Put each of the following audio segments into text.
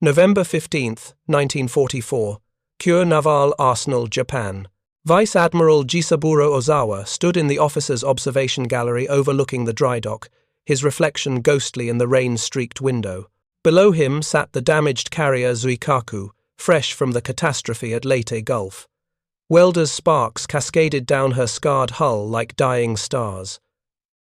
November 15, 1944, Kure Naval Arsenal, Japan. Vice Admiral Admiral Ozawa stood in the officer's observation gallery overlooking the dry dock, his reflection ghostly in the rain-streaked window. Below him sat the damaged carrier Zuikaku, fresh from the catastrophe at Leyte Gulf. Welder's sparks cascaded down her scarred hull like dying stars.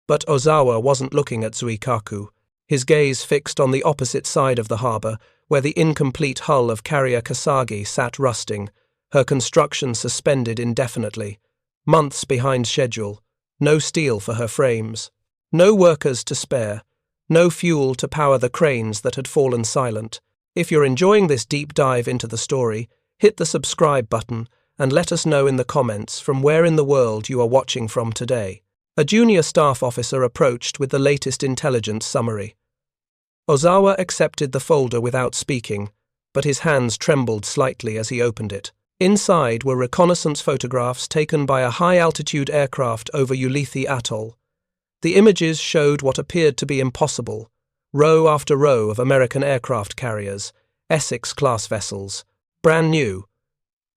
But Ozawa wasn't looking at Zuikaku, his gaze fixed on the opposite side of the harbour, where the incomplete hull of carrier Kasagi sat rusting, her construction suspended indefinitely, months behind schedule, no steel for her frames, no workers to spare, no fuel to power the cranes that had fallen silent. If you're enjoying this deep dive into the story, hit the subscribe button and let us know in the comments from where in the world you are watching from today. A junior staff officer approached with the latest intelligence summary. Ozawa accepted the folder without speaking, but his hands trembled slightly as he opened it. Inside were reconnaissance photographs taken by a high-altitude aircraft over Ulithi Atoll. The images showed what appeared to be impossible, row after row of American aircraft carriers, Essex-class vessels, brand new.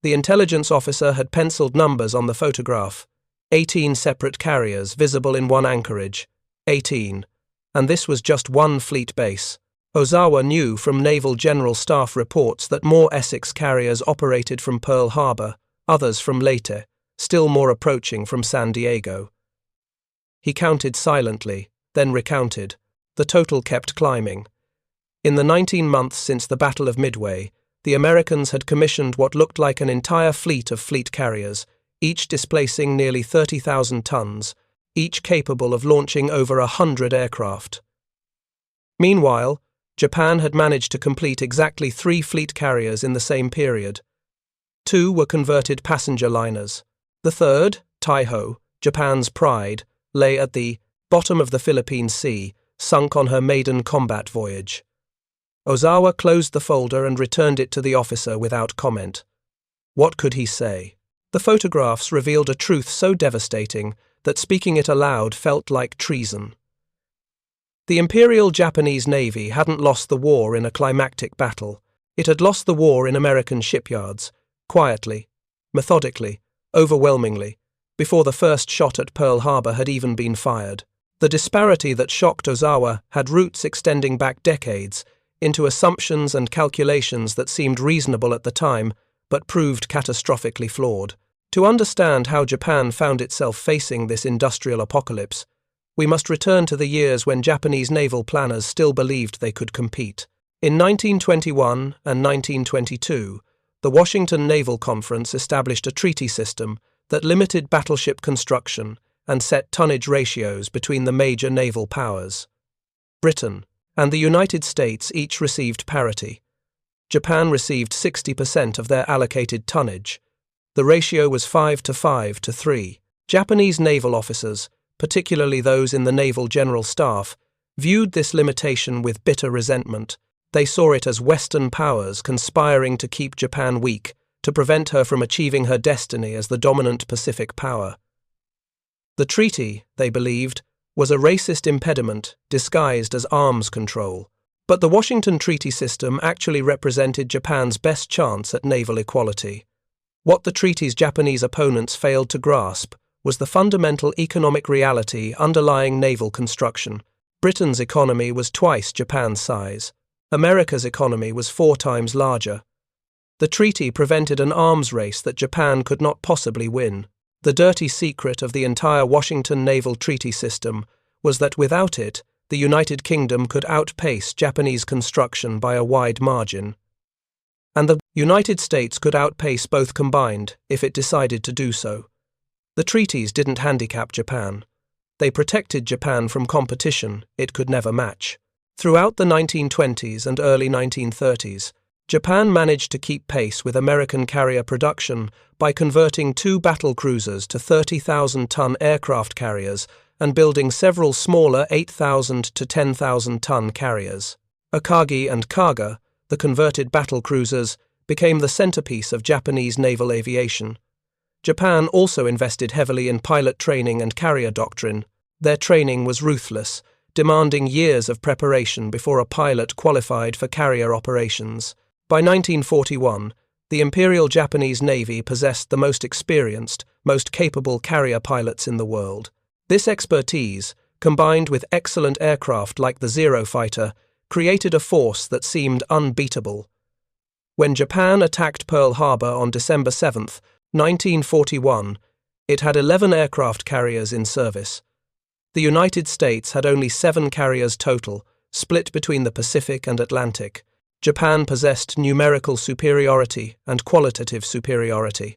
The intelligence officer had penciled numbers on the photograph, 18 separate carriers visible in one anchorage, 18, and this was just one fleet base. Ozawa knew from Naval General Staff reports that more Essex carriers operated from Pearl Harbor, others from Leyte, still more approaching from San Diego. He counted silently, then recounted. The total kept climbing. In the 19 months since the Battle of Midway, the Americans had commissioned what looked like an entire fleet of fleet carriers, each displacing nearly 30,000 tons, each capable of launching over 100 aircraft. Meanwhile, Japan had managed to complete exactly 3 fleet carriers in the same period. 2 were converted passenger liners. The third, Taiho, Japan's pride, lay at the bottom of the Philippine Sea, sunk on her maiden combat voyage. Ozawa closed the folder and returned it to the officer without comment. What could he say? The photographs revealed a truth so devastating that speaking it aloud felt like treason. The Imperial Japanese Navy hadn't lost the war in a climactic battle. It had lost the war in American shipyards, quietly, methodically, overwhelmingly, before the first shot at Pearl Harbor had even been fired. The disparity that shocked Ozawa had roots extending back decades into assumptions and calculations that seemed reasonable at the time but proved catastrophically flawed. To understand how Japan found itself facing this industrial apocalypse, we must return to the years when Japanese naval planners still believed they could compete. In 1921 and 1922, the Washington Naval Conference established a treaty system that limited battleship construction and set tonnage ratios between the major naval powers. Britain and the United States each received parity. Japan received 60% of their allocated tonnage. The ratio was 5 to 5 to 3. Japanese naval officers, particularly those in the Naval General Staff, viewed this limitation with bitter resentment. They saw it as Western powers conspiring to keep Japan weak, to prevent her from achieving her destiny as the dominant Pacific power. The treaty, they believed, was a racist impediment disguised as arms control. But the Washington Treaty System actually represented Japan's best chance at naval equality. What the treaty's Japanese opponents failed to grasp was the fundamental economic reality underlying naval construction. Britain's economy was twice Japan's size. America's economy was 4 times larger. The treaty prevented an arms race that Japan could not possibly win. The dirty secret of the entire Washington Naval Treaty System was that without it, the United Kingdom could outpace Japanese construction by a wide margin. And the United States could outpace both combined if it decided to do so. The treaties didn't handicap Japan. They protected Japan from competition it could never match. Throughout the 1920s and early 1930s, Japan managed to keep pace with American carrier production by converting 2 battle cruisers to 30,000-ton aircraft carriers and building several smaller 8,000 to 10,000-ton carriers. Akagi and Kaga, the converted battle cruisers, became the centerpiece of Japanese naval aviation. Japan also invested heavily in pilot training and carrier doctrine. Their training was ruthless, demanding years of preparation before a pilot qualified for carrier operations. By 1941, the Imperial Japanese Navy possessed the most experienced, most capable carrier pilots in the world. This expertise, combined with excellent aircraft like the Zero fighter, created a force that seemed unbeatable. When Japan attacked Pearl Harbor on December 7, 1941, it had 11 aircraft carriers in service. The United States had only 7 carriers total, split between the Pacific and Atlantic. Japan possessed numerical superiority and qualitative superiority.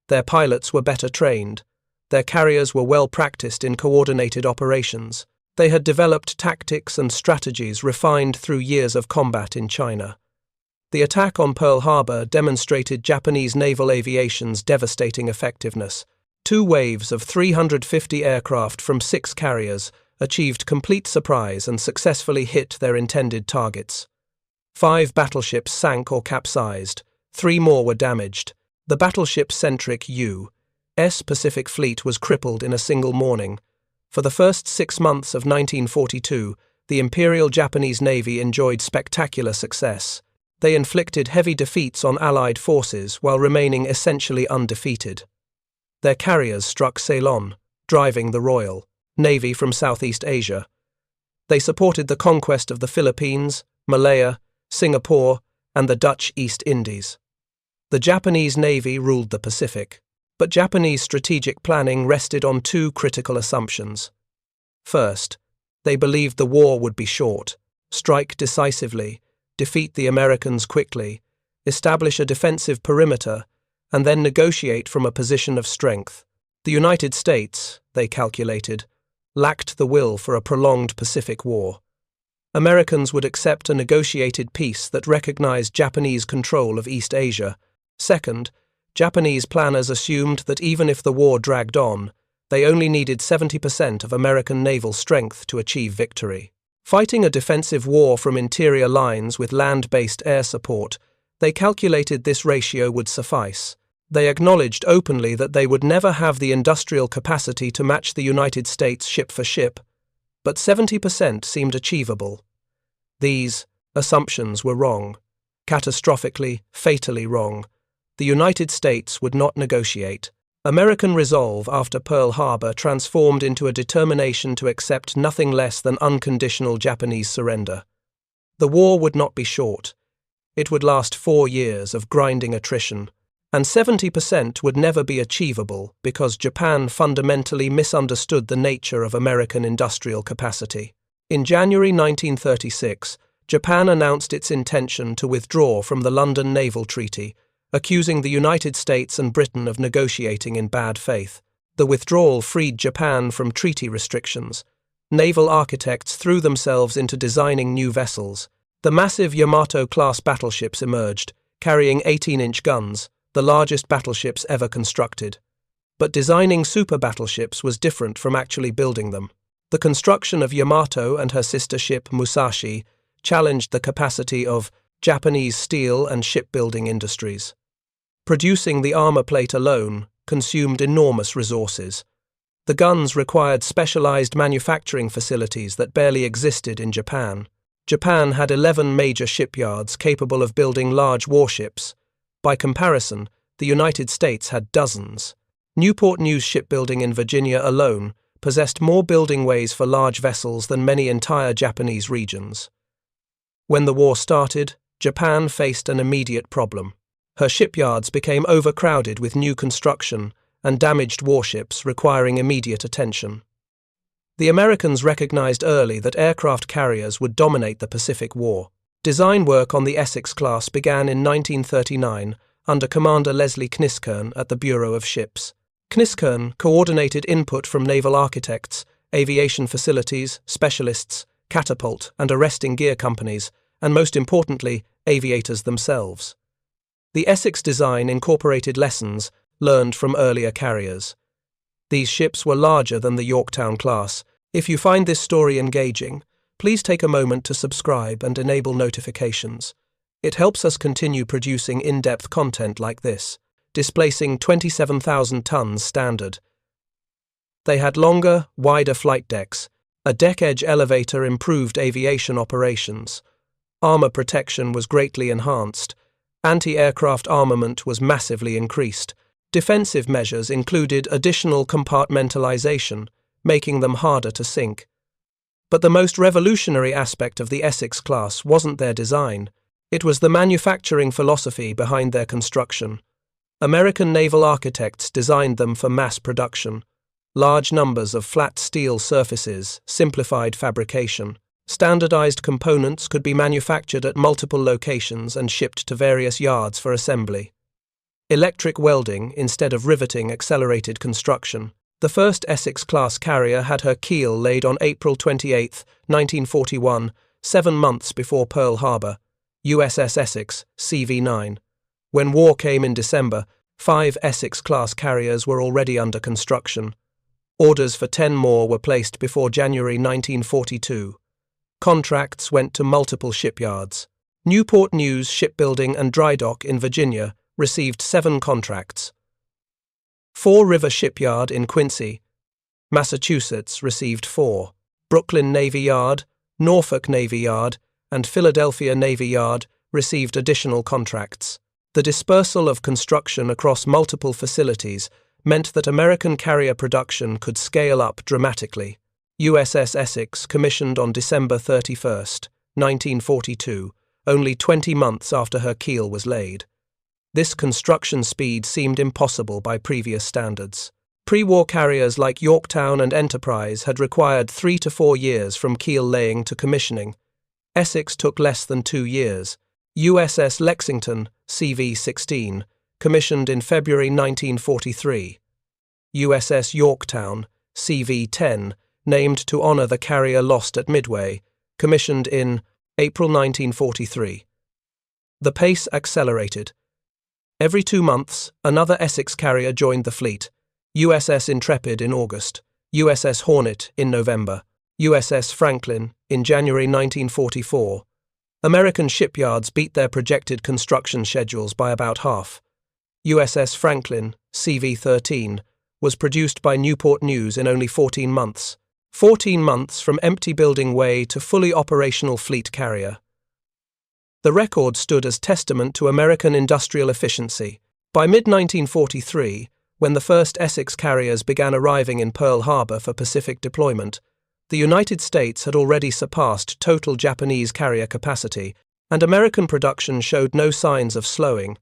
Their pilots were better trained. Their carriers were well practiced in coordinated operations. They had developed tactics and strategies refined through years of combat in China. The attack on Pearl Harbor demonstrated Japanese naval aviation's devastating effectiveness. 2 waves of 350 aircraft from 6 carriers achieved complete surprise and successfully hit their intended targets. 5 battleships sank or capsized. 3 more were damaged. The battleship-centric U.S. Pacific Fleet was crippled in a single morning. For the first 6 months of 1942, the Imperial Japanese Navy enjoyed spectacular success. They inflicted heavy defeats on Allied forces while remaining essentially undefeated. Their carriers struck Ceylon, driving the Royal Navy from Southeast Asia. They supported the conquest of the Philippines, Malaya, Singapore, and the Dutch East Indies. The Japanese Navy ruled the Pacific, but Japanese strategic planning rested on 2 critical assumptions. First, they believed the war would be short, strike decisively, defeat the Americans quickly, establish a defensive perimeter, and then negotiate from a position of strength. The United States, they calculated, lacked the will for a prolonged Pacific war. Americans would accept a negotiated peace that recognized Japanese control of East Asia. Second, Japanese planners assumed that even if the war dragged on, they only needed 70% of American naval strength to achieve victory. Fighting a defensive war from interior lines with land-based air support, they calculated this ratio would suffice. They acknowledged openly that they would never have the industrial capacity to match the United States ship for ship, but 70% seemed achievable. These assumptions were wrong, catastrophically, fatally wrong. The United States would not negotiate. American resolve after Pearl Harbor transformed into a determination to accept nothing less than unconditional Japanese surrender. The war would not be short. It would last 4 years of grinding attrition, and 70% would never be achievable because Japan fundamentally misunderstood the nature of American industrial capacity. In January 1936, Japan announced its intention to withdraw from the London Naval Treaty, accusing the United States and Britain of negotiating in bad faith. The withdrawal freed Japan from treaty restrictions. Naval architects threw themselves into designing new vessels. The massive Yamato-class battleships emerged, carrying 18-inch guns, the largest battleships ever constructed. But designing super battleships was different from actually building them. The construction of Yamato and her sister ship Musashi challenged the capacity of Japanese steel and shipbuilding industries. Producing the armor plate alone consumed enormous resources. The guns required specialized manufacturing facilities that barely existed in Japan. Japan had 11 major shipyards capable of building large warships. By comparison, the United States had dozens. Newport News Shipbuilding in Virginia alone possessed more building ways for large vessels than many entire Japanese regions. When the war started, Japan faced an immediate problem. Her shipyards became overcrowded with new construction and damaged warships requiring immediate attention. The Americans recognized early that aircraft carriers would dominate the Pacific War. Design work on the Essex-class began in 1939 under Commander Leslie Kniskern at the Bureau of Ships. Kniskern coordinated input from naval architects, aviation facilities, specialists, catapult and arresting gear companies, and most importantly, aviators themselves. The Essex design incorporated lessons learned from earlier carriers. These ships were larger than the Yorktown class. If you find this story engaging, please take a moment to subscribe and enable notifications. It helps us continue producing in-depth content like this, displacing 27,000 tons standard. They had longer, wider flight decks, A deck-edge elevator improved aviation operations. Armor protection was greatly enhanced. Anti-aircraft armament was massively increased. Defensive measures included additional compartmentalization, making them harder to sink. But the most revolutionary aspect of the Essex-class wasn't their design. It was the manufacturing philosophy behind their construction. American naval architects designed them for mass production. Large numbers of flat steel surfaces simplified fabrication. Standardized components could be manufactured at multiple locations and shipped to various yards for assembly. Electric welding instead of riveting accelerated construction. The first Essex-class carrier had her keel laid on April 28, 1941, 7 months before Pearl Harbor, USS Essex, CV-9. When war came in December, 5 Essex-class carriers were already under construction. Orders for 10 more were placed before January 1942. Contracts went to multiple shipyards. Newport News Shipbuilding and Drydock in Virginia received 7 contracts. Fall River Shipyard in Quincy, Massachusetts received 4. Brooklyn Navy Yard, Norfolk Navy Yard, and Philadelphia Navy Yard received additional contracts. The dispersal of construction across multiple facilities meant that American carrier production could scale up dramatically. USS Essex commissioned on December 31, 1942, only 20 months after her keel was laid. This construction speed seemed impossible by previous standards. Pre-war carriers like Yorktown and Enterprise had required 3 to 4 years from keel laying to commissioning. Essex took less than 2 years. USS Lexington, CV-16, commissioned in February 1943. USS Yorktown, CV-10, named to honor the carrier lost at Midway, commissioned in April 1943. The pace accelerated. Every 2 months, another Essex carrier joined the fleet. USS Intrepid in August, USS Hornet in November, USS Franklin in January 1944. American shipyards beat their projected construction schedules by about half. USS Franklin, CV-13, was produced by Newport News in only 14 months. 14 months from empty building way to fully operational fleet carrier. The record stood as testament to American industrial efficiency. By mid-1943, when the first Essex carriers began arriving in Pearl Harbor for Pacific deployment, the United States had already surpassed total Japanese carrier capacity, and American production showed no signs of slowing.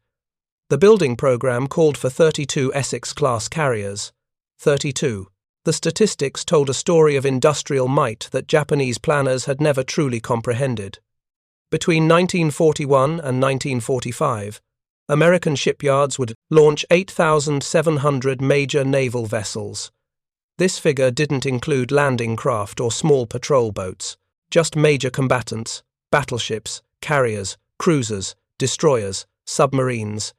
The building program called for 32 Essex-class carriers. 32. The statistics told a story of industrial might that Japanese planners had never truly comprehended. Between 1941 and 1945, American shipyards would launch 8,700 major naval vessels. This figure didn't include landing craft or small patrol boats, just major combatants, battleships, carriers, cruisers, destroyers, submarines.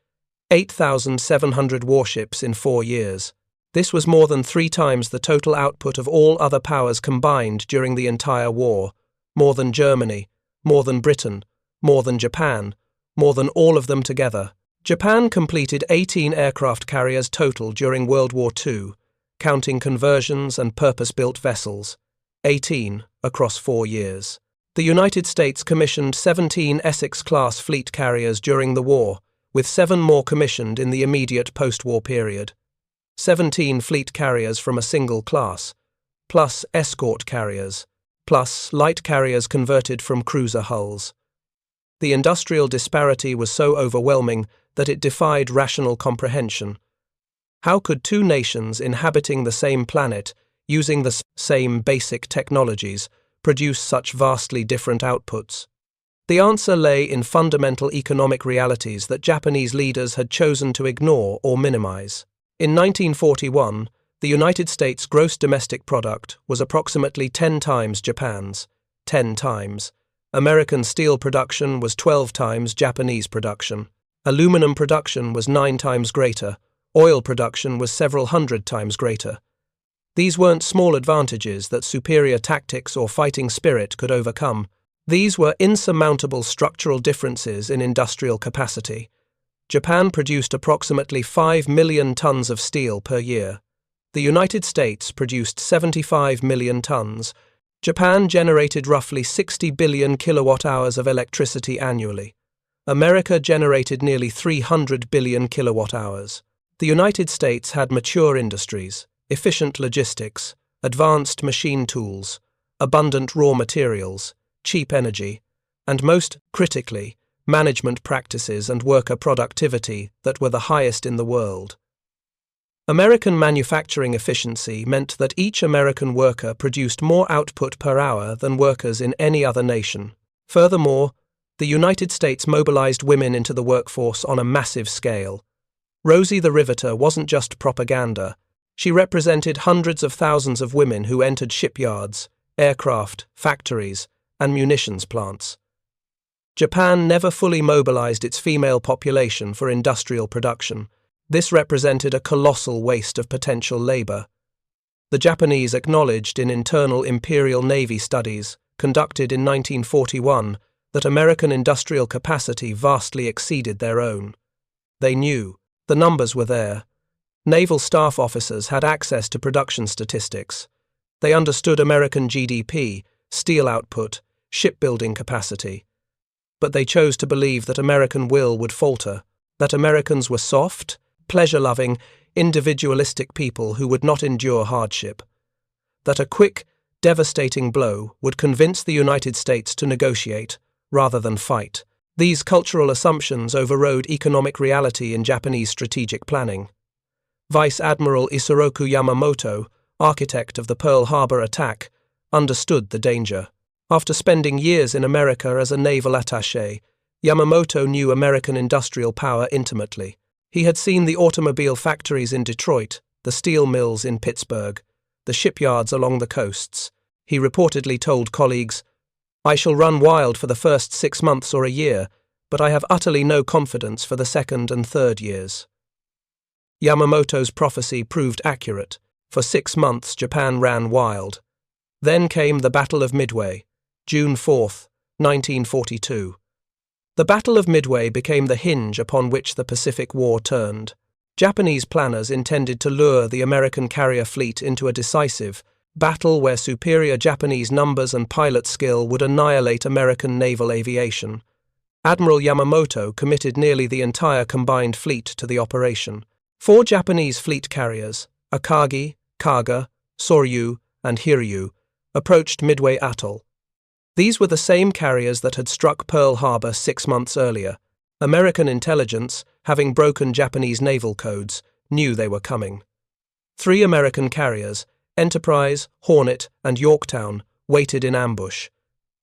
8,700 warships in 4 years. This was more than 3 times the total output of all other powers combined during the entire war, more than Germany, more than Britain, more than Japan, more than all of them together. Japan completed 18 aircraft carriers total during World War II, counting conversions and purpose-built vessels. 18 across 4 years. The United States commissioned 17 Essex-class fleet carriers during the war, with 7 more commissioned in the immediate post-war period. 17 fleet carriers from a single class, plus escort carriers, plus light carriers converted from cruiser hulls. The industrial disparity was so overwhelming that it defied rational comprehension. How could 2 nations inhabiting the same planet, using the same basic technologies, produce such vastly different outputs? The answer lay in fundamental economic realities that Japanese leaders had chosen to ignore or minimize. In 1941, the United States' gross domestic product was approximately 10 times Japan's. 10 times. American steel production was 12 times Japanese production. Aluminum production was 9 times greater. Oil production was several hundred times greater. These weren't small advantages that superior tactics or fighting spirit could overcome. These were insurmountable structural differences in industrial capacity. Japan produced approximately 5 million tons of steel per year. The United States produced 75 million tons, Japan generated roughly 60 billion kilowatt-hours of electricity annually. America generated nearly 300 billion kilowatt-hours. The United States had mature industries, efficient logistics, advanced machine tools, abundant raw materials, cheap energy, and most critically, management practices and worker productivity that were the highest in the world. American manufacturing efficiency meant that each American worker produced more output per hour than workers in any other nation. Furthermore, the United States mobilized women into the workforce on a massive scale. Rosie the Riveter wasn't just propaganda. She represented hundreds of thousands of women who entered shipyards, aircraft, factories, and munitions plants. Japan never fully mobilized its female population for industrial production. This represented a colossal waste of potential labor. The Japanese acknowledged in internal Imperial Navy studies, conducted in 1941, that American industrial capacity vastly exceeded their own. They knew. The numbers were there. Naval staff officers had access to production statistics. They understood American GDP, steel output, shipbuilding capacity. But they chose to believe that American will would falter, that Americans were soft, pleasure-loving, individualistic people who would not endure hardship, that a quick, devastating blow would convince the United States to negotiate rather than fight. These cultural assumptions overrode economic reality in Japanese strategic planning. Vice Admiral Isoroku Yamamoto, architect of the Pearl Harbor attack, understood the danger. After spending years in America as a naval attaché, Yamamoto knew American industrial power intimately. He had seen the automobile factories in Detroit, the steel mills in Pittsburgh, the shipyards along the coasts. He reportedly told colleagues, "I shall run wild for the first 6 months or a year, but I have utterly no confidence for the second and third years." Yamamoto's prophecy proved accurate. For 6 months, Japan ran wild. Then came the Battle of Midway, June 4, 1942. The Battle of Midway became the hinge upon which the Pacific War turned. Japanese planners intended to lure the American carrier fleet into a decisive battle where superior Japanese numbers and pilot skill would annihilate American naval aviation. Admiral Yamamoto committed nearly the entire combined fleet to the operation. 4 Japanese fleet carriers, Akagi, Kaga, Soryu, and Hiryu, approached Midway Atoll. These were the same carriers that had struck Pearl Harbor 6 months earlier. American intelligence, having broken Japanese naval codes, knew they were coming. 3 American carriers, Enterprise, Hornet, and Yorktown, waited in ambush.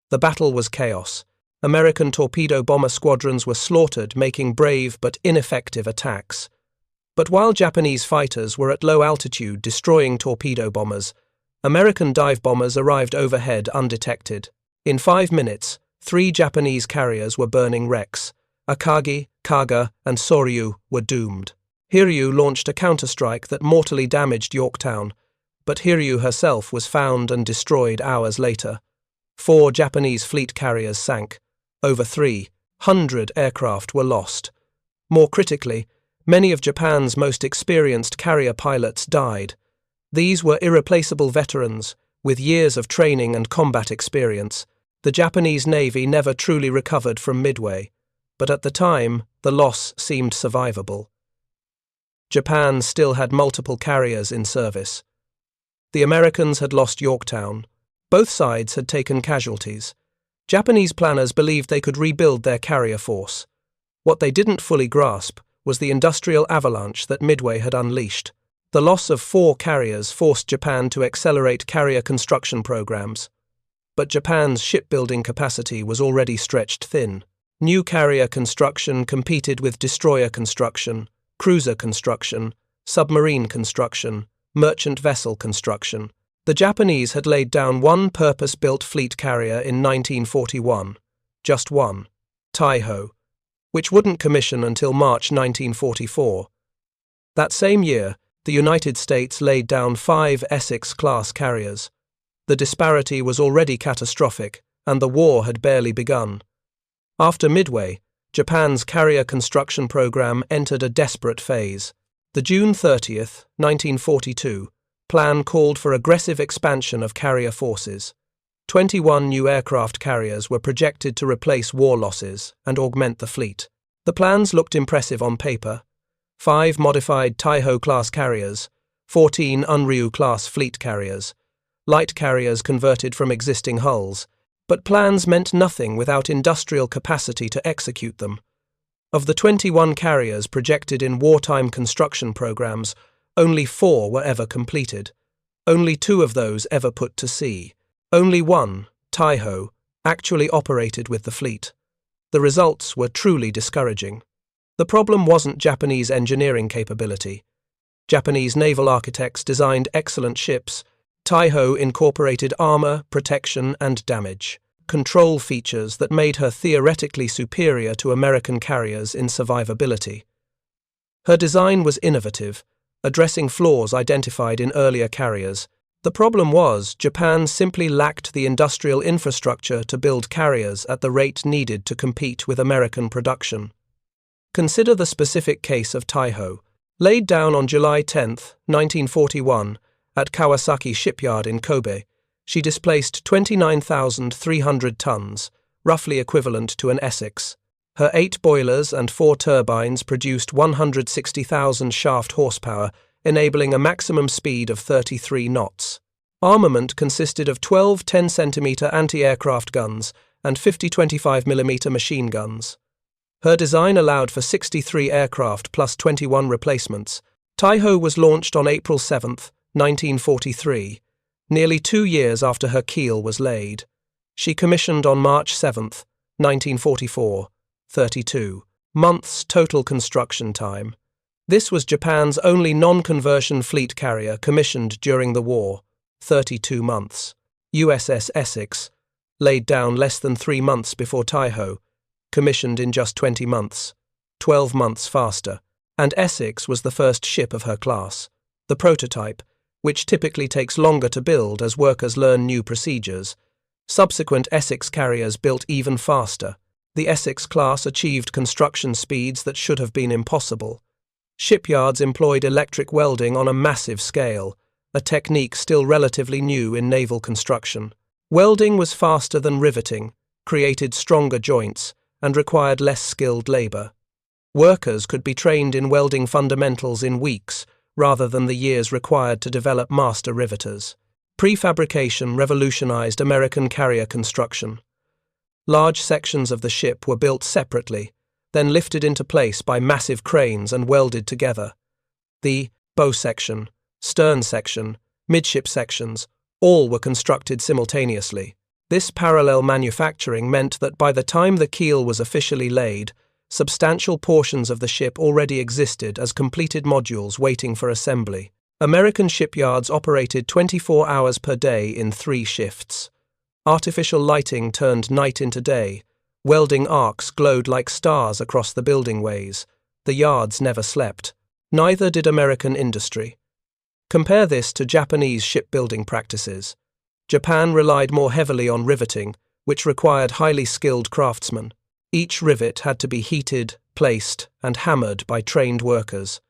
The battle was chaos. American torpedo bomber squadrons were slaughtered, making brave but ineffective attacks. But while Japanese fighters were at low altitude destroying torpedo bombers, American dive bombers arrived overhead undetected. In 5 minutes, 3 Japanese carriers were burning wrecks. Akagi, Kaga, and Soryu were doomed. Hiryu launched a counterstrike that mortally damaged Yorktown, but Hiryu herself was found and destroyed hours later. 4 Japanese fleet carriers sank. Over 300 aircraft were lost. More critically, many of Japan's most experienced carrier pilots died. These were irreplaceable veterans, with years of training and combat experience. The Japanese Navy never truly recovered from Midway, but at the time, the loss seemed survivable. Japan still had multiple carriers in service. The Americans had lost Yorktown. Both sides had taken casualties. Japanese planners believed they could rebuild their carrier force. What they didn't fully grasp was the industrial avalanche that Midway had unleashed. The loss of 4 carriers forced Japan to accelerate carrier construction programs. But Japan's shipbuilding capacity was already stretched thin. New carrier construction competed with destroyer construction, cruiser construction, submarine construction, merchant vessel construction. The Japanese had laid down one purpose-built fleet carrier in 1941, just one, Taiho, which wouldn't commission until March 1944. That same year, the United States laid down 5 Essex-class carriers. The disparity was already catastrophic, and the war had barely begun. After Midway, Japan's carrier construction program entered a desperate phase. The June 30, 1942, plan called for aggressive expansion of carrier forces. 21 new aircraft carriers were projected to replace war losses and augment the fleet. The plans looked impressive on paper. 5 modified Taiho-class carriers, 14 Unryu-class fleet carriers, light carriers converted from existing hulls, but plans meant nothing without industrial capacity to execute them. Of the 21 carriers projected in wartime construction programs, only 4 were ever completed. Only 2 of those ever put to sea. Only 1, Taiho, actually operated with the fleet. The results were truly discouraging. The problem wasn't Japanese engineering capability. Japanese naval architects designed excellent ships. Taiho incorporated armor, protection, and damage control features that made her theoretically superior to American carriers in survivability. Her design was innovative, addressing flaws identified in earlier carriers. The problem was, Japan simply lacked the industrial infrastructure to build carriers at the rate needed to compete with American production. Consider the specific case of Taiho. Laid down on July 10, 1941, at Kawasaki Shipyard in Kobe, she displaced 29,300 tons, roughly equivalent to an Essex. Her 8 boilers and 4 turbines produced 160,000 shaft horsepower, enabling a maximum speed of 33 knots. Armament consisted of 12 10-centimeter anti-aircraft guns and 50 25mm machine guns. Her design allowed for 63 aircraft plus 21 replacements. Taiho was launched on April 7, 1943, nearly 2 years after her keel was laid. She commissioned on March 7, 1944, 32 months total construction time. This was Japan's only non-conversion fleet carrier commissioned during the war, 32 months. USS Essex, laid down less than 3 months before Taiho, commissioned in just 20 months, 12 months faster, and Essex was the first ship of her class, the prototype, which typically takes longer to build as workers learn new procedures. Subsequent Essex carriers built even faster. The Essex-class achieved construction speeds that should have been impossible. Shipyards employed electric welding on a massive scale, a technique still relatively new in naval construction. Welding was faster than riveting, created stronger joints, and required less skilled labor. Workers could be trained in welding fundamentals in weeks, rather than the years required to develop master riveters. Prefabrication revolutionized American carrier construction. Large sections of the ship were built separately, then lifted into place by massive cranes and welded together. The bow section, stern section, midship sections, all were constructed simultaneously. This parallel manufacturing meant that by the time the keel was officially laid, substantial portions of the ship already existed as completed modules waiting for assembly. American shipyards operated 24 hours per day in 3 shifts. Artificial lighting turned night into day. Welding arcs glowed like stars across the building ways. The yards never slept. Neither did American industry. Compare this to Japanese shipbuilding practices. Japan relied more heavily on riveting, which required highly skilled craftsmen. Each rivet had to be heated, placed, and hammered by trained workers.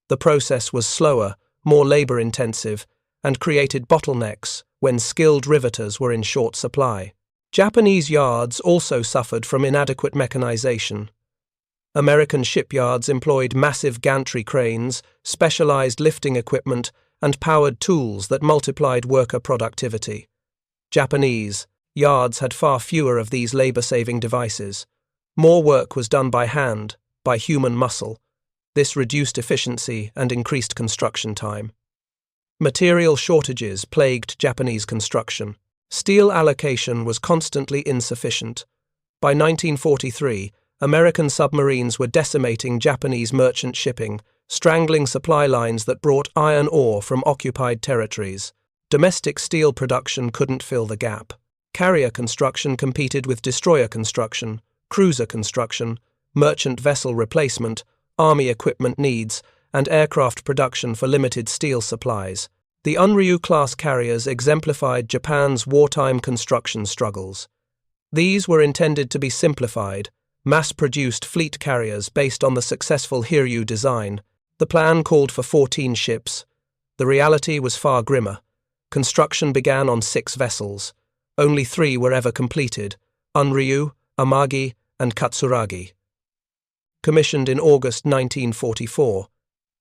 The process was slower, more labor-intensive, and created bottlenecks when skilled riveters were in short supply. Japanese yards also suffered from inadequate mechanization. American shipyards employed massive gantry cranes, specialized lifting equipment, and powered tools that multiplied worker productivity. Japanese yards had far fewer of these labor-saving devices. More work was done by hand, by human muscle. This reduced efficiency and increased construction time. Material shortages plagued Japanese construction. Steel allocation was constantly insufficient. By 1943, American submarines were decimating Japanese merchant shipping, strangling supply lines that brought iron ore from occupied territories. Domestic steel production couldn't fill the gap. Carrier construction competed with destroyer construction, cruiser construction, merchant vessel replacement, army equipment needs, and aircraft production for limited steel supplies. The Unryu-class carriers exemplified Japan's wartime construction struggles. These were intended to be simplified, mass-produced fleet carriers based on the successful Hiryu design. The plan called for 14 ships. The reality was far grimmer. Construction began on 6 vessels. Only 3 were ever completed: Unryu, Amagi, and Katsuragi. Commissioned in August 1944.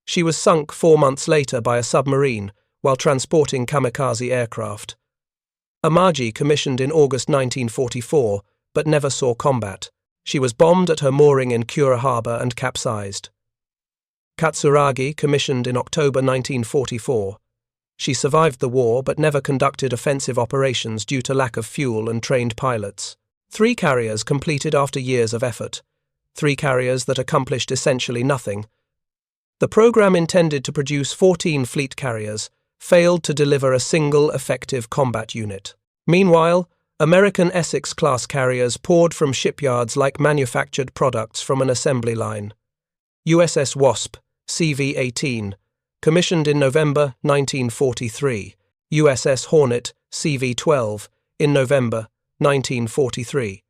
She was sunk 4 months later by a submarine while transporting kamikaze aircraft. Amagi commissioned in August 1944, but never saw combat. She was bombed at her mooring in Kure Harbor and capsized. Katsuragi commissioned in October 1944. She survived the war but never conducted offensive operations due to lack of fuel and trained pilots. 3 carriers completed after years of effort. 3 carriers that accomplished essentially nothing. The program intended to produce 14 fleet carriers failed to deliver a single effective combat unit. Meanwhile, American Essex-class carriers poured from shipyards like manufactured products from an assembly line. USS Wasp, CV-18, commissioned in November 1943. USS Hornet, CV-12, in November 1943.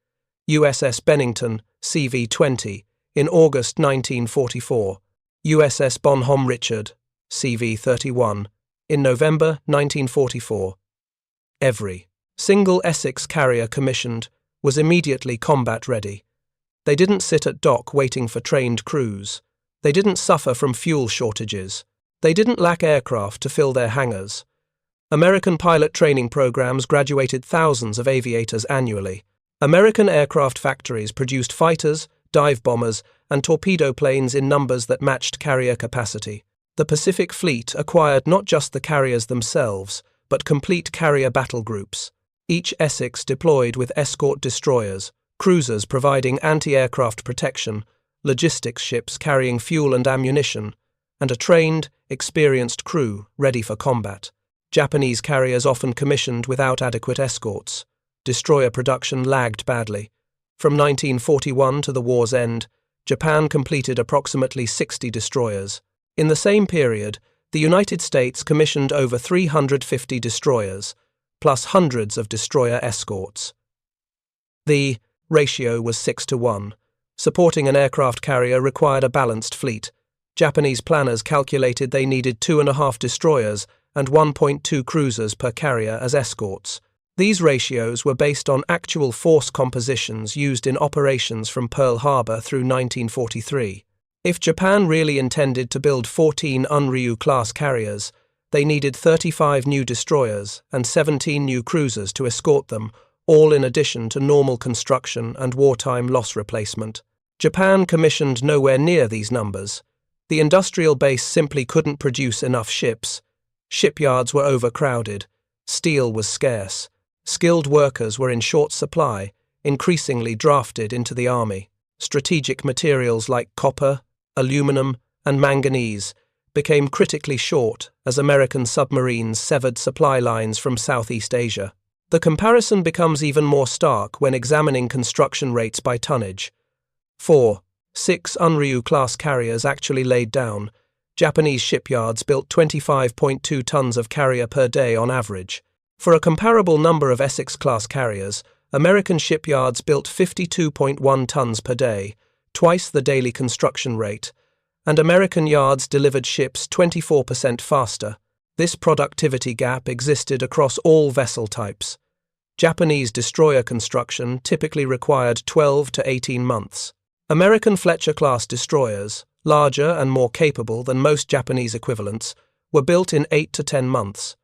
USS Bennington, CV-20, in August 1944. USS Bonhomme Richard, CV-31, in November 1944. Every single Essex carrier commissioned was immediately combat-ready. They didn't sit at dock waiting for trained crews. They didn't suffer from fuel shortages. They didn't lack aircraft to fill their hangars. American pilot training programs graduated thousands of aviators annually. American aircraft factories produced fighters, dive bombers, and torpedo planes in numbers that matched carrier capacity. The Pacific Fleet acquired not just the carriers themselves, but complete carrier battle groups. Each Essex deployed with escort destroyers, cruisers providing anti-aircraft protection, logistics ships carrying fuel and ammunition, and a trained, experienced crew ready for combat. Japanese carriers often commissioned without adequate escorts. Destroyer production lagged badly. From 1941 to the war's end, Japan completed approximately 60 destroyers. In the same period, the United States commissioned over 350 destroyers, plus hundreds of destroyer escorts. The ratio was 6-1. Supporting an aircraft carrier required a balanced fleet. Japanese planners calculated they needed 2.5 destroyers and 1.2 cruisers per carrier as escorts. These ratios were based on actual force compositions used in operations from Pearl Harbor through 1943. If Japan really intended to build 14 Unryu-class carriers, they needed 35 new destroyers and 17 new cruisers to escort them, all in addition to normal construction and wartime loss replacement. Japan commissioned nowhere near these numbers. The industrial base simply couldn't produce enough ships. Shipyards were overcrowded. Steel was scarce. Skilled workers were in short supply, increasingly drafted into the army. Strategic materials like copper, aluminum, and manganese became critically short as American submarines severed supply lines from Southeast Asia. The comparison becomes even more stark when examining construction rates by tonnage. 6 Unryu-class carriers actually laid down. Japanese shipyards built 25.2 tons of carrier per day on average. For a comparable number of Essex-class carriers, American shipyards built 52.1 tons per day, twice the daily construction rate, and American yards delivered ships 24% faster. This productivity gap existed across all vessel types. Japanese destroyer construction typically required 12 to 18 months. American Fletcher-class destroyers, larger and more capable than most Japanese equivalents, were built in 8 to 10 months.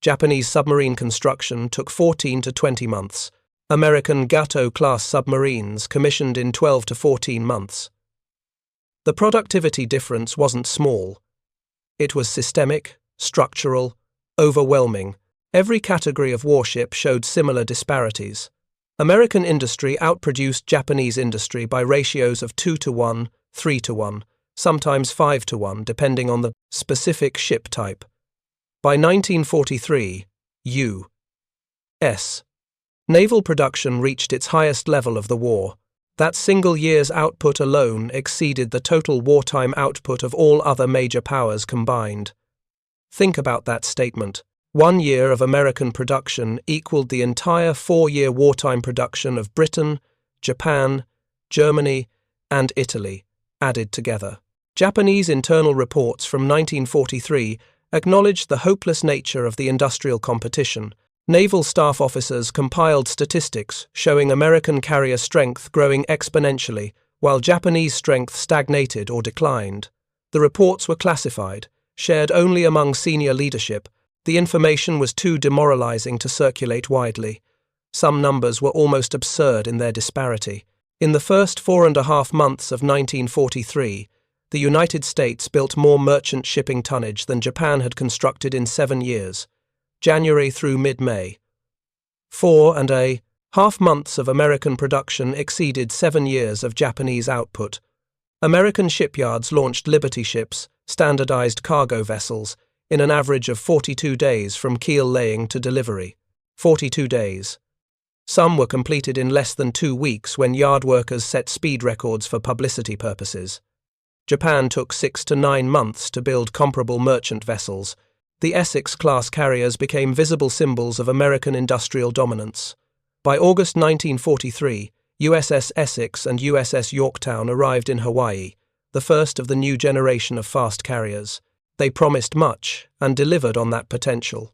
Japanese submarine construction took 14 to 20 months. American Gato-class submarines commissioned in 12 to 14 months. The productivity difference wasn't small. It was systemic, structural, overwhelming. Every category of warship showed similar disparities. American industry outproduced Japanese industry by ratios of 2-1, 3-1, sometimes 5-1, depending on the specific ship type. By 1943, U.S. naval production reached its highest level of the war. That single year's output alone exceeded the total wartime output of all other major powers combined. Think about that statement. 1 year of American production equaled the entire 4-year wartime production of Britain, Japan, Germany, and Italy, added together. Japanese internal reports from 1943 acknowledged the hopeless nature of the industrial competition. Naval staff officers compiled statistics showing American carrier strength growing exponentially, while Japanese strength stagnated or declined. The reports were classified, shared only among senior leadership. The information was too demoralizing to circulate widely. Some numbers were almost absurd in their disparity. In the first 4.5 months of 1943, the United States built more merchant shipping tonnage than Japan had constructed in 7 years, January through mid-May. 4.5 months of American production exceeded 7 years of Japanese output. American shipyards launched Liberty ships, standardized cargo vessels, in an average of 42 days from keel laying to delivery. 42 days. Some were completed in less than 2 weeks when yard workers set speed records for publicity purposes. Japan took 6 to 9 months to build comparable merchant vessels. The Essex-class carriers became visible symbols of American industrial dominance. By August 1943, USS Essex and USS Yorktown arrived in Hawaii, the first of the new generation of fast carriers. They promised much and delivered on that potential.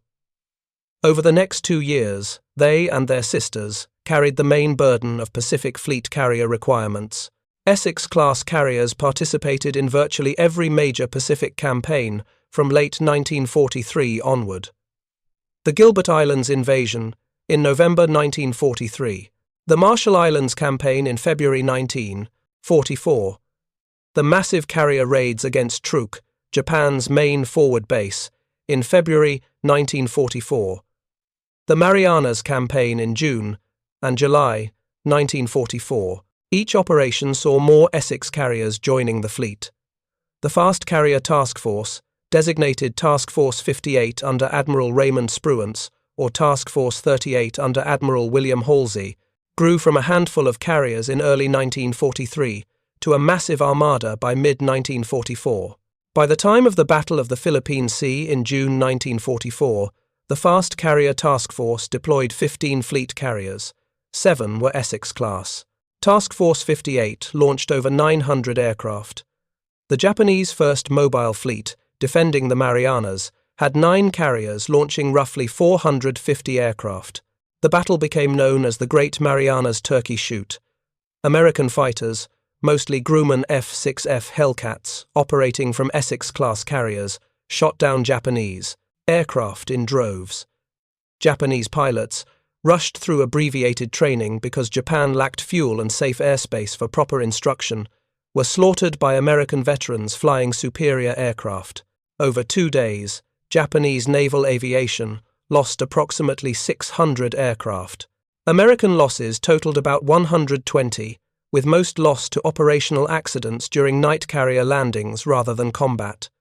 Over the next 2 years, they and their sisters carried the main burden of Pacific Fleet carrier requirements. Essex-class carriers participated in virtually every major Pacific campaign from late 1943 onward. The Gilbert Islands invasion in November 1943. The Marshall Islands campaign in February 1944. The massive carrier raids against Truk, Japan's main forward base, in February 1944. The Marianas campaign in June and July 1944. Each operation saw more Essex carriers joining the fleet. The Fast Carrier Task Force, designated Task Force 58 under Admiral Raymond Spruance or Task Force 38 under Admiral William Halsey, grew from a handful of carriers in early 1943 to a massive armada by mid-1944. By the time of the Battle of the Philippine Sea in June 1944, the Fast Carrier Task Force deployed 15 fleet carriers. 7 were Essex-class. Task Force 58 launched over 900 aircraft. The Japanese First Mobile Fleet, defending the Marianas, had 9 carriers launching roughly 450 aircraft. The battle became known as the Great Marianas Turkey Shoot. American fighters, mostly Grumman F-6F Hellcats, operating from Essex-class carriers, shot down Japanese aircraft in droves. Japanese pilots, rushed through abbreviated training because Japan lacked fuel and safe airspace for proper instruction, were slaughtered by American veterans flying superior aircraft. Over 2 days, Japanese naval aviation lost approximately 600 aircraft. American losses totaled about 120, with most lost to operational accidents during night carrier landings rather than combat.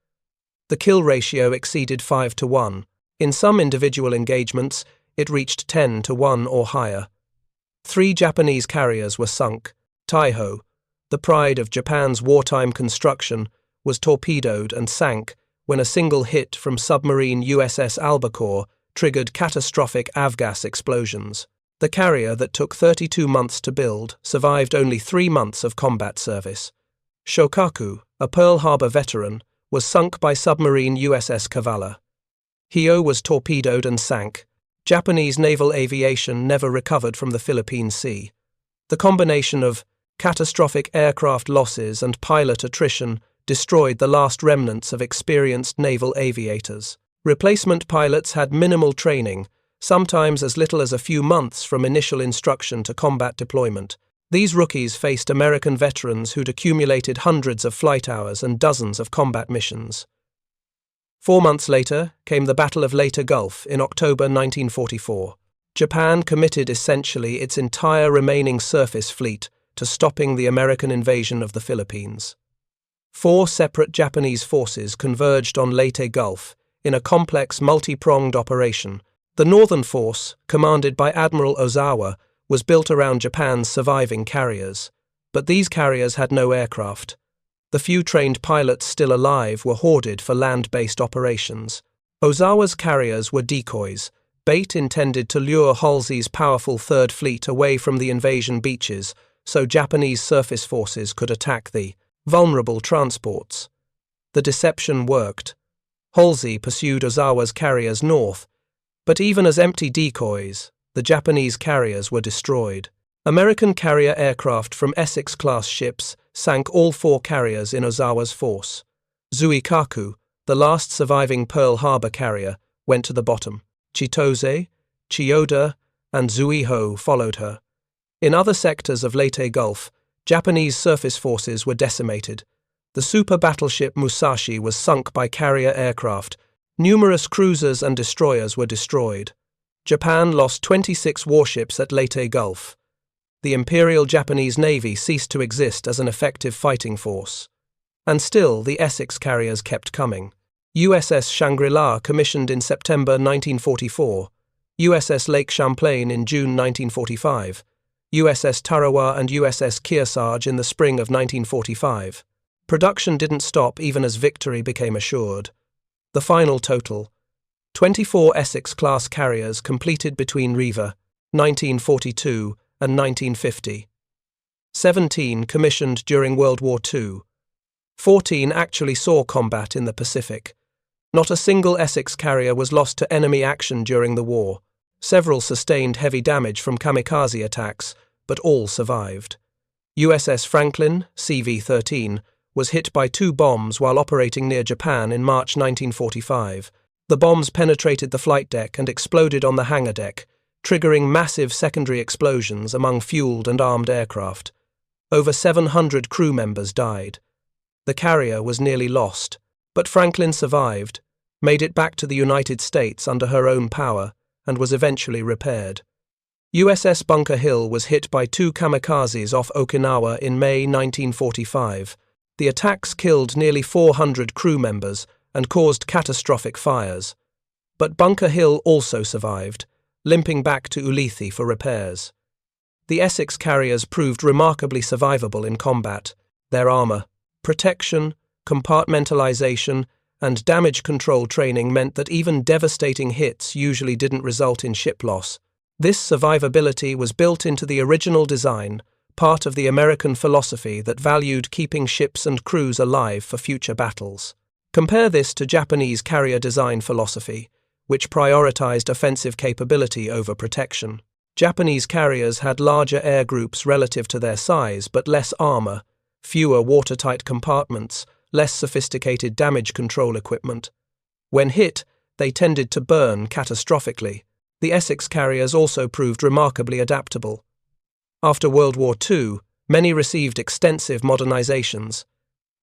The kill ratio exceeded 5 to 1. In some individual engagements, it reached 10 to 1 or higher. 3 Japanese carriers were sunk. Taiho, the pride of Japan's wartime construction, was torpedoed and sank when a single hit from submarine USS Albacore triggered catastrophic avgas explosions. The carrier that took 32 months to build survived only 3 months of combat service. Shokaku, a Pearl Harbor veteran, was sunk by submarine USS Kavala. Hio was torpedoed and sank. Japanese naval aviation never recovered from the Philippine Sea. The combination of catastrophic aircraft losses and pilot attrition destroyed the last remnants of experienced naval aviators. Replacement pilots had minimal training, sometimes as little as a few months from initial instruction to combat deployment. These rookies faced American veterans who'd accumulated hundreds of flight hours and dozens of combat missions. 4 months later came the Battle of Leyte Gulf in October 1944. Japan committed essentially its entire remaining surface fleet to stopping the American invasion of the Philippines. 4 separate Japanese forces converged on Leyte Gulf in a complex multi-pronged operation. The Northern Force, commanded by Admiral Ozawa, was built around Japan's surviving carriers, but these carriers had no aircraft. The few trained pilots still alive were hoarded for land-based operations. Ozawa's carriers were decoys, bait intended to lure Halsey's powerful Third Fleet away from the invasion beaches so Japanese surface forces could attack the vulnerable transports. The deception worked. Halsey pursued Ozawa's carriers north, But even as empty decoys, the Japanese carriers were destroyed. American carrier aircraft from Essex-class ships sank all 4 carriers in Ozawa's force. Zuikaku, the last surviving Pearl Harbor carrier, went to the bottom. Chitose, Chiyoda, and Zuiho followed her. In other sectors of Leyte Gulf, Japanese surface forces were decimated. The super battleship Musashi was sunk by carrier aircraft. Numerous cruisers and destroyers were destroyed. Japan lost 26 warships at Leyte Gulf. The Imperial Japanese Navy ceased to exist as an effective fighting force. And still, the Essex carriers kept coming. USS Shangri-La commissioned in September 1944, USS Lake Champlain in June 1945, USS Tarawa and USS Kearsarge in the spring of 1945. Production didn't stop even as victory became assured. The final total: 24 Essex-class carriers completed between Riva, 1942, and 1950. 17 commissioned during World War II. 14 actually saw combat in the Pacific. Not a single Essex carrier was lost to enemy action during the war. Several sustained heavy damage from kamikaze attacks, but all survived. USS Franklin, CV-13, was hit by 2 bombs while operating near Japan in March 1945. The bombs penetrated the flight deck and exploded on the hangar deck, triggering massive secondary explosions among fueled and armed aircraft. Over 700 crew members died. The carrier was nearly lost, but Franklin survived, made it back to the United States under her own power, and was eventually repaired. USS Bunker Hill was hit by 2 kamikazes off Okinawa in May 1945. The attacks killed nearly 400 crew members and caused catastrophic fires. But Bunker Hill also survived, limping back to Ulithi for repairs. The Essex carriers proved remarkably survivable in combat. Their armor, protection, compartmentalization, and damage control training meant that even devastating hits usually didn't result in ship loss. This survivability was built into the original design, part of the American philosophy that valued keeping ships and crews alive for future battles. Compare this to Japanese carrier design philosophy, which prioritized offensive capability over protection. Japanese carriers had larger air groups relative to their size but less armor, fewer watertight compartments, less sophisticated damage control equipment. When hit, they tended to burn catastrophically. The Essex carriers also proved remarkably adaptable. After World War II, many received extensive modernizations.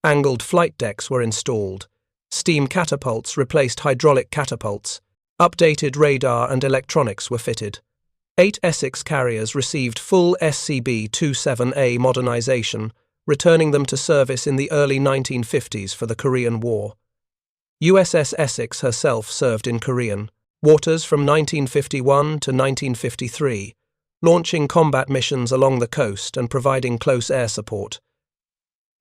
Angled flight decks were installed. Steam catapults replaced hydraulic catapults. Updated radar and electronics were fitted. 8 Essex carriers received full SCB-27A modernization, returning them to service in the early 1950s for the Korean War. USS Essex herself served in Korean waters from 1951 to 1953, launching combat missions along the coast and providing close air support.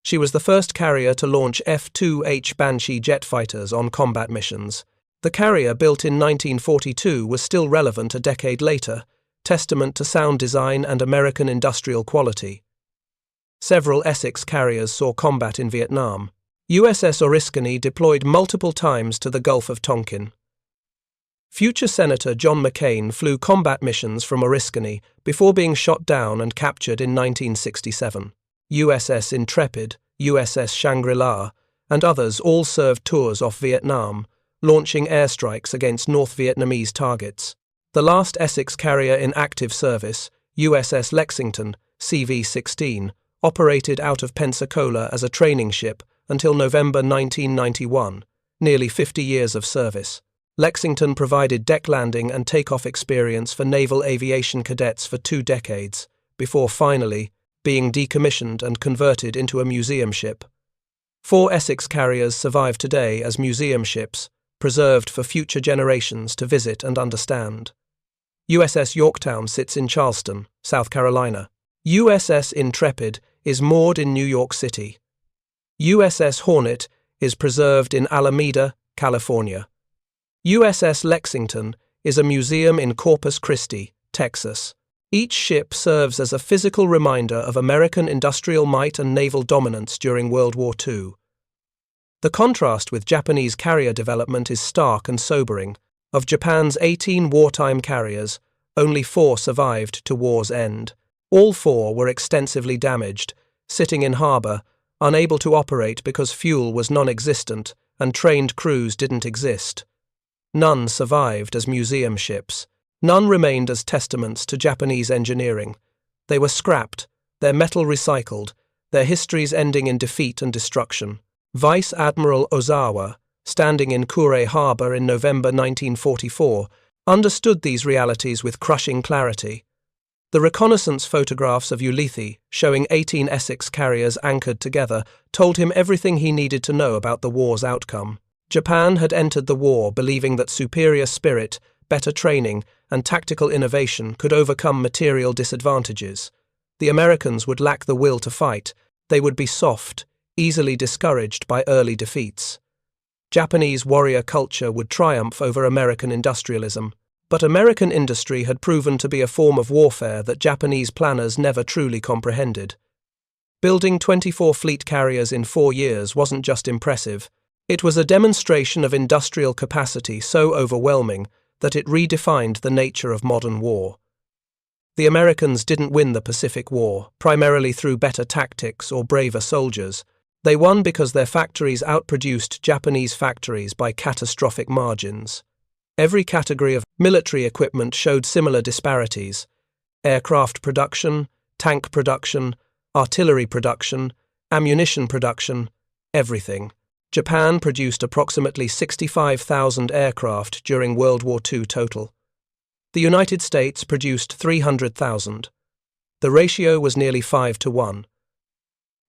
She was the first carrier to launch F-2H Banshee jet fighters on combat missions. The carrier, built in 1942, was still relevant a decade later, testament to sound design and American industrial quality. Several Essex carriers saw combat in Vietnam. USS Oriskany deployed multiple times to the Gulf of Tonkin. Future Senator John McCain flew combat missions from Oriskany before being shot down and captured in 1967. USS Intrepid, USS Shangri-La, and others all served tours off Vietnam, launching airstrikes against North Vietnamese targets. The last Essex carrier in active service, USS Lexington, CV-16, operated out of Pensacola as a training ship until November 1991, nearly 50 years of service. Lexington provided deck landing and takeoff experience for naval aviation cadets for 2 decades, before finally being decommissioned and converted into a museum ship. 4 Essex carriers survive today as museum ships, preserved for future generations to visit and understand. USS Yorktown sits in Charleston, South Carolina. USS Intrepid is moored in New York City. USS Hornet is preserved in Alameda, California. USS Lexington is a museum in Corpus Christi, Texas. Each ship serves as a physical reminder of American industrial might and naval dominance during World War II. The contrast with Japanese carrier development is stark and sobering. Of Japan's 18 wartime carriers, only 4 survived to war's end. All 4 were extensively damaged, sitting in harbour, unable to operate because fuel was non-existent and trained crews didn't exist. None survived as museum ships. None remained as testaments to Japanese engineering. They were scrapped, their metal recycled, their histories ending in defeat and destruction. Vice Admiral Ozawa, standing in Kure harbour in November 1944, understood these realities with crushing clarity. The reconnaissance photographs of Ulithi, showing 18 Essex carriers anchored together, told him everything he needed to know about the war's outcome. Japan had entered the war believing that superior spirit, better training, and tactical innovation could overcome material disadvantages. The Americans would lack the will to fight. They would be soft, easily discouraged by early defeats. Japanese warrior culture would triumph over American industrialism. But American industry had proven to be a form of warfare that Japanese planners never truly comprehended. Building 24 fleet carriers in 4 years wasn't just impressive, it was a demonstration of industrial capacity so overwhelming that it redefined the nature of modern war. The Americans didn't win the Pacific War, primarily through better tactics or braver soldiers. They won because their factories outproduced Japanese factories by catastrophic margins. Every category of military equipment showed similar disparities: aircraft production, tank production, artillery production, ammunition production, everything. Japan produced approximately 65,000 aircraft during World War II total. The United States produced 300,000. The ratio was nearly 5-1.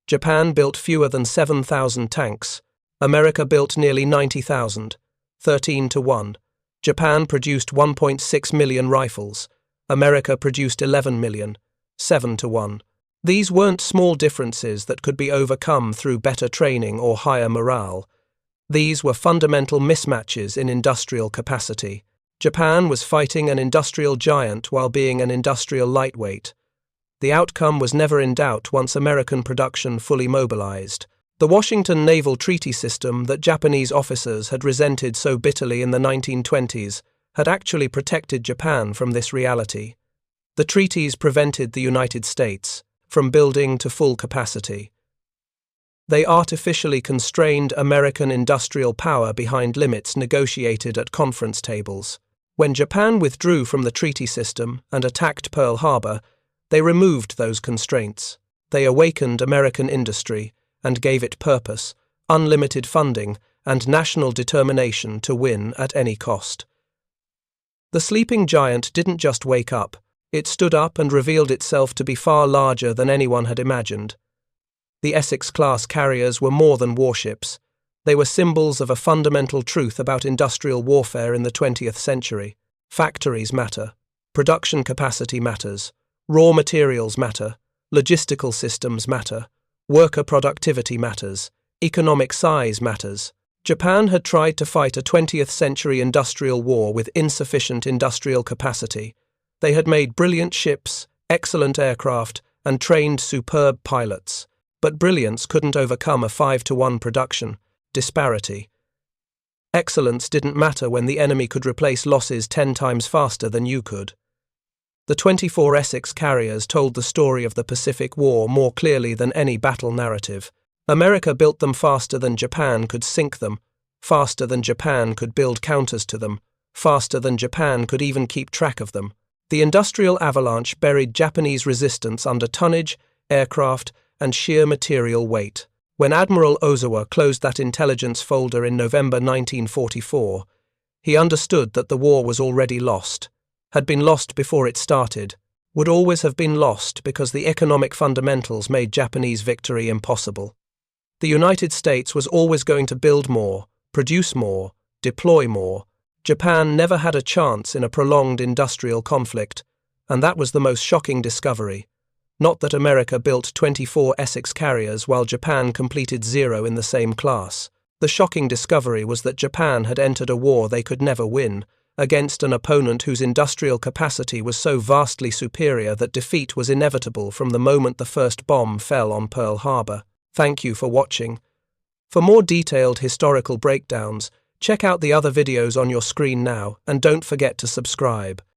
Japan built fewer than 7,000 tanks. America built nearly 90,000, 13-1. Japan produced 1.6 million rifles. America produced 11 million, 7-1. These weren't small differences that could be overcome through better training or higher morale. These were fundamental mismatches in industrial capacity. Japan was fighting an industrial giant while being an industrial lightweight. The outcome was never in doubt once American production fully mobilized. The Washington Naval Treaty System that Japanese officers had resented so bitterly in the 1920s had actually protected Japan from this reality. The treaties prevented the United States from building to full capacity. They artificially constrained American industrial power behind limits negotiated at conference tables. When Japan withdrew from the treaty system and attacked Pearl Harbor, they removed those constraints. They awakened American industry and gave it purpose, unlimited funding, and national determination to win at any cost. The sleeping giant didn't just wake up, it stood up and revealed itself to be far larger than anyone had imagined. The Essex-class carriers were more than warships. They were symbols of a fundamental truth about industrial warfare in the 20th century. Factories matter. Production capacity matters. Raw materials matter. Logistical systems matter. Worker productivity matters. Economic size matters. Japan had tried to fight a 20th century industrial war with insufficient industrial capacity. They had made brilliant ships, excellent aircraft, and trained superb pilots. But brilliance couldn't overcome a 5-1 production disparity. Excellence didn't matter when the enemy could replace losses 10 times faster than you could. The 24 Essex carriers told the story of the Pacific War more clearly than any battle narrative. America built them faster than Japan could sink them, faster than Japan could build counters to them, faster than Japan could even keep track of them. The industrial avalanche buried Japanese resistance under tonnage, aircraft, and sheer material weight. When Admiral Ozawa closed that intelligence folder in November 1944, he understood that the war was already lost, had been lost before it started, would always have been lost because the economic fundamentals made Japanese victory impossible. The United States was always going to build more, produce more, deploy more. Japan never had a chance in a prolonged industrial conflict, and that was the most shocking discovery. Not that America built 24 Essex carriers while Japan completed 0 in the same class. The shocking discovery was that Japan had entered a war they could never win, against an opponent whose industrial capacity was so vastly superior that defeat was inevitable from the moment the first bomb fell on Pearl Harbor. Thank you for watching. For more detailed historical breakdowns, Check out the other videos on your screen now and don't forget to subscribe.